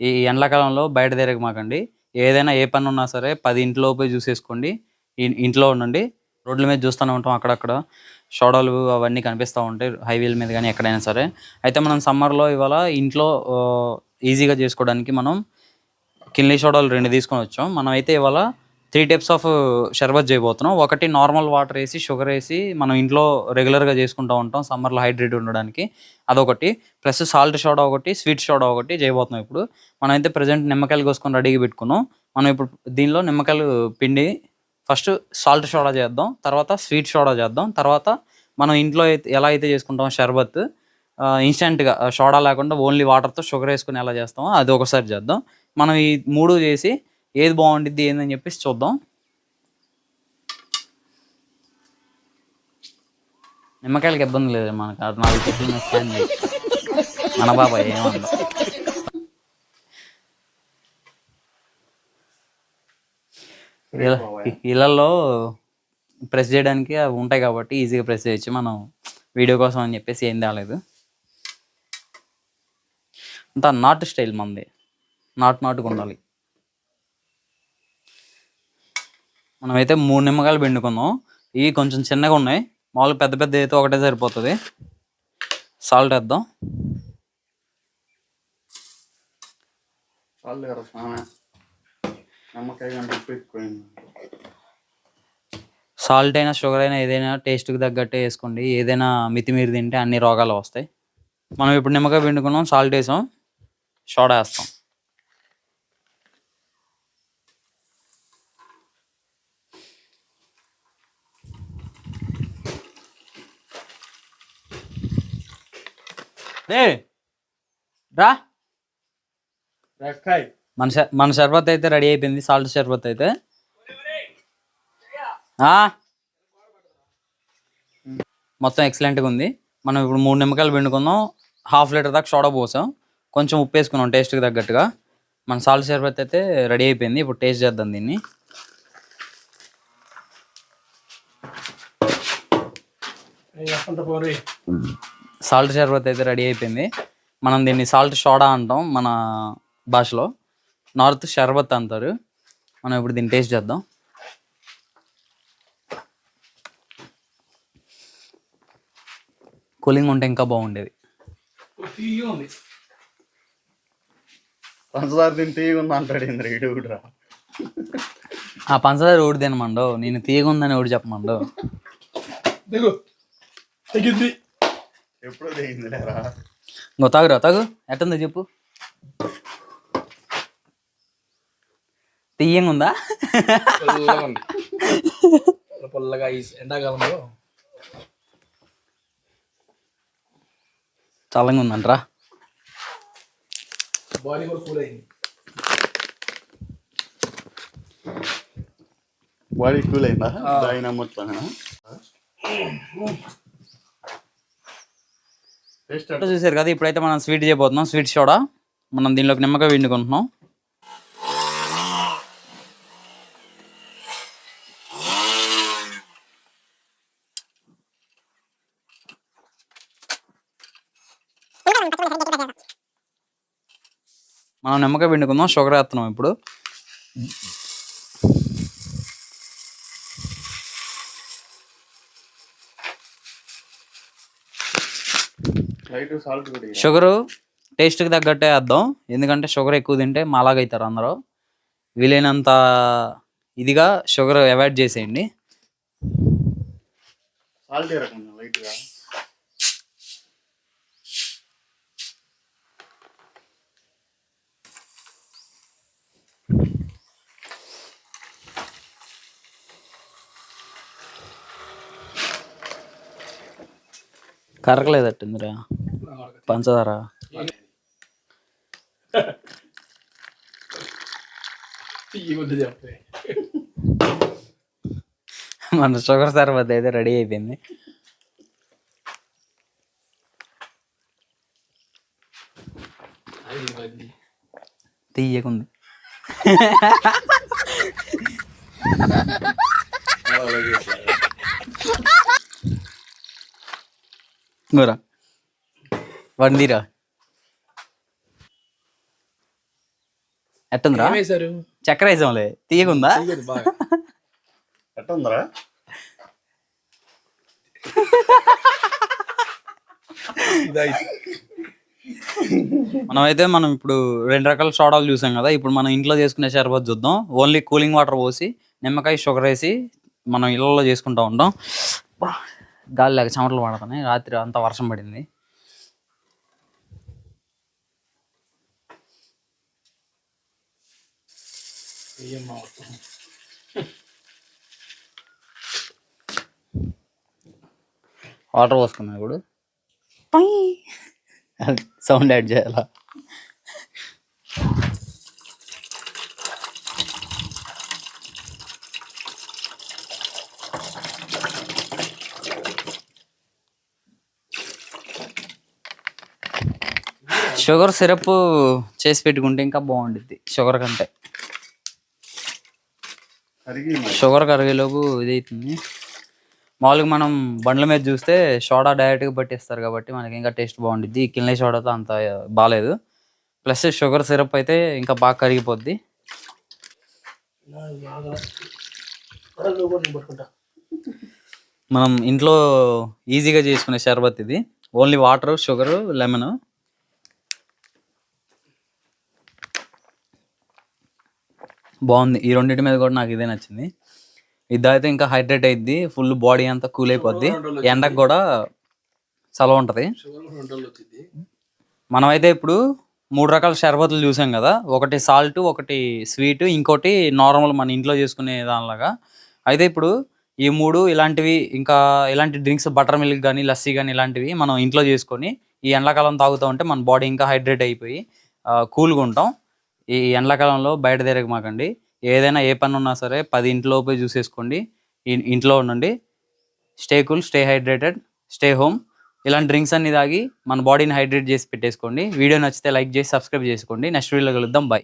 ఈ ఎండాకాలంలో బయట తిరగమాకండి. ఏదైనా ఏ పనున్నా సరే 10 ఇంటిలోపే చూసేసుకోండి. ఇంట్లో ఉండండి. రోడ్ల మీద చూస్తూనే ఉంటాం అక్కడక్కడ సోడాలు అవన్నీ కనిపిస్తూ ఉంటాయి హైవేల మీద కానీ ఎక్కడైనా సరే. అయితే మనం సమ్మర్‌లో ఇవాళ ఇంట్లో ఈజీగా చేసుకోవడానికి మనం కిన్లీ సోడాలు 2 తీసుకొని వచ్చాం. మనమైతే ఇవాళ 3 టైప్స్ ఆఫ్ షర్బత్ చేయబోతున్నాం. ఒకటి నార్మల్ వాటర్ ఏసి, షుగర్ ఏసి మనం ఇంట్లో రెగ్యులర్‌గా చేసుకుంటూ ఉంటాం సమ్మర్‌లో హైడ్రేట్ ఉండడానికి. అదొకటి. ప్లస్ సాల్ట్ సోడా ఒకటి, స్వీట్ సోడా ఒకటి చేయబోతున్నాం ఇప్పుడు. మనమైతే ప్రెజెంట్ నిమ్మకాయలు కోసుకొని రెడీగా పెట్టుకున్నాం. మనం ఇప్పుడు దీనిలో నిమ్మకాయలు పిండి ఫస్ట్ సాల్ట్ సోడా చేద్దాం. తర్వాత స్వీట్ సోడా చేద్దాం. తర్వాత మనం ఇంట్లో అయితే ఎలా అయితే చేసుకుంటామో షర్బత్ ఇన్‌స్టంట్‌గా సోడా లేకుండా ఓన్లీ వాటర్‌తో షుగర్ ఏసుకొని ఎలా చేస్తామో అది ఒకసారి చేద్దాం. మనం ఈ 3 చేసి ఏది బాగుండిద్ది ఏందని చెప్పేసి చూద్దాం. నిమ్మకాయలకి ఇబ్బంది లేదు మనకు. 4 చెట్లు స్కాన్ చేయి మన బాబాయ్ ఏమన్నా. ఇళ్ళల్లో ప్రెస్ చేయడానికి అవి ఉంటాయి కాబట్టి ఈజీగా ప్రెస్ చేయొచ్చు. మనం వీడియో కోసం అని చెప్పేసి ఏం తేలేదు. అంతా నాటు స్టైల్ మంది, నాటుగా ఉండాలి. మనమైతే 3 నిమ్మకాయలు పిండుకుందాం. ఇవి కొంచెం చిన్నగా ఉన్నాయి. మామూలుగా పెద్ద పెద్ద అయితే ఒకటే సరిపోతుంది. సాల్ట్ వేద్దాం. సాల్ట్ అయినా షుగర్ అయినా ఏదైనా టేస్ట్కి తగ్గట్టే వేసుకోండి. ఏదైనా మితిమీరి తింటే అన్ని రోగాలు వస్తాయి. మనం ఇప్పుడు నిమ్మకాయ పిండుకున్నాం, సాల్ట్ వేసాం, సోడా వేస్తాం. రా మన షర్బత్ అయితే రెడీ అయిపోయింది. సాల్ట్ షర్బత్ అయితే మొత్తం ఎక్సలెంట్గా ఉంది. మనం ఇప్పుడు 3 నిమ్మకాయలు పిండుకుందాం. 1/2 లీటర్ దాకా సోడా పోసాం. కొంచెం ఉప్పు వేసుకున్నాం టేస్ట్కి తగ్గట్టుగా. మన సాల్ట్ షర్బత్ అయితే రెడీ అయిపోయింది. ఇప్పుడు టేస్ట్ చేద్దాం దీన్ని. సాల్ట్ షర్బత్ అయితే రెడీ అయిపోయింది. మనం దీన్ని సాల్ట్ సోడా అంటాం మన భాషలో. నార్త్ షర్బత్ అంటారు. మనం ఇప్పుడు దీన్ని టేస్ట్ చేద్దాం. కూలింగ్ ఉంటే ఇంకా బాగుండేది. పంచదార తిని తీయగుంది అంటాడు. ఆ పంచదార ఓడి తినమండో, నేను తీయగుందని ఓడి చెప్పమండో. ఎప్పుడు తెగింది లేరా. ఇంకో తాగురా, తాగు. ఎట్టుందో చెప్పు. తీయంగా ఉందా? పొల్లగా ఎండాకాలంలో చల్లంగా ఉందంటరా. బాడీ కూడా కూల్ అయింది. బాడీ కూల్ అయిందా? దాయినా మొత్తం చూసారు కదా. ఇప్పుడైతే మనం స్వీట్ చేయబోతున్నాం. స్వీట్ సోడా మనం దీనిలోకి నిమ్మకాయ పిండుకుంటున్నాం. మనం నిమ్మకాయ పిండుకుందాం. షుగర్ వేస్తున్నాం ఇప్పుడు. షుగరు టేస్ట్కి తగ్గట్టే వేద్దాం. ఎందుకంటే షుగర్ ఎక్కువ తింటే మాలాగవుతారు అందరూ. వీలైనంత ఇదిగా షుగర్ అవాయిడ్ చేసేయండి. కరకలేదట్టుందిరా పంచదార. మన షుగర్ సర్బత్ అయితే రెడీ అయిపోయింది. తీయకుంది. గోరా వండిరా. ఎట్టుందిరా? ఏమేశారు? చక్కెర వేసాంలే, తీయగుందా? తీయదు బాగా. ఎట్ట ఉందరా? ఇదైతే మనం ఇప్పుడు 2 రకాల సోడాలు చూసాం కదా. ఇప్పుడు మనం ఇంట్లో చేసుకునే షర్బత్ చూద్దాం. ఓన్లీ కూలింగ్ వాటర్ పోసి నిమ్మకాయ షుగర్ వేసి మనం ఇళ్ళలో చేసుకుంటూ ఉంటాం. గాలి లేక చెమటలు పడుతున్నాయి. రాత్రి అంతా వర్షం పడింది. ఏమ్మా. వాటర్ పోసుకున్నాం ఇప్పుడు. సౌండ్ యాడ్ చేయాలా? షుగర్ సిరప్ చేసి పెట్టుకుంటే ఇంకా బాగుంటుంది షుగర్ కంటే. అరిగి మరి. షుగర్ కరిగేలోపు ఇది అవుతుంది. మామూలుగా మనం బండ్ల మీద చూస్తే సోడా డైరెక్ట్గా పట్టిస్తారు కాబట్టి మనకి ఇంకా టేస్ట్ బాగుంటుంది. కిల్నే సోడాతో అంత బాగాలేదు. ప్లస్ షుగర్ సిరప్ అయితే ఇంకా బాగా కరిగిపోద్ది. మనం ఇంట్లో ఈజీగా చేసుకునే షర్బత్ ఇది. Only water, sugar, lemon. బాగుంది. ఈ రెండింటి మీద కూడా నాకు ఇదే నచ్చింది. ఇది అయితే ఇంకా హైడ్రేట్ అయింది, ఫుల్ బాడీ అంతా కూల్ అయిపోద్ది. ఎండకు కూడా చలవ ఉంటుంది. షుగర్ 2 రోజులు వచ్చింది. మనమైతే ఇప్పుడు 3 రకాల షర్బత్లు చూసాం కదా. ఒకటి సాల్ట్, ఒకటి స్వీట్, ఇంకోటి నార్మల్ మన ఇంట్లో చేసుకునే దానిలాగా. అయితే ఇప్పుడు ఈ 3 ఇలాంటివి, ఇంకా ఇలాంటి డ్రింక్స్ బటర్ మిల్క్ కానీ, లస్సీ కానీ ఇలాంటివి మనం ఇంట్లో చేసుకొని ఈ ఎండాకాలం తాగుతూ ఉంటే మన బాడీ ఇంకా హైడ్రేట్ అయిపోయి కూల్గా ఉంటాం. ఈ ఎండాకాలంలో బయట తిరగమాకండి. ఏదైనా ఏ పని ఉన్నా సరే 10 ఇంట్లోపై చూసేసుకోండి. ఇంట్లో ఉండండి. Stay cool, stay hydrated, stay home. ఇలాంటి డ్రింక్స్ అన్ని తాగి మన బాడీని హైడ్రేట్ చేసి పెట్టేసుకోండి. వీడియో నచ్చితే లైక్ చేసి సబ్స్క్రైబ్ చేసుకోండి. నెక్స్ట్ వీడియోలో కలుద్దాం. బై.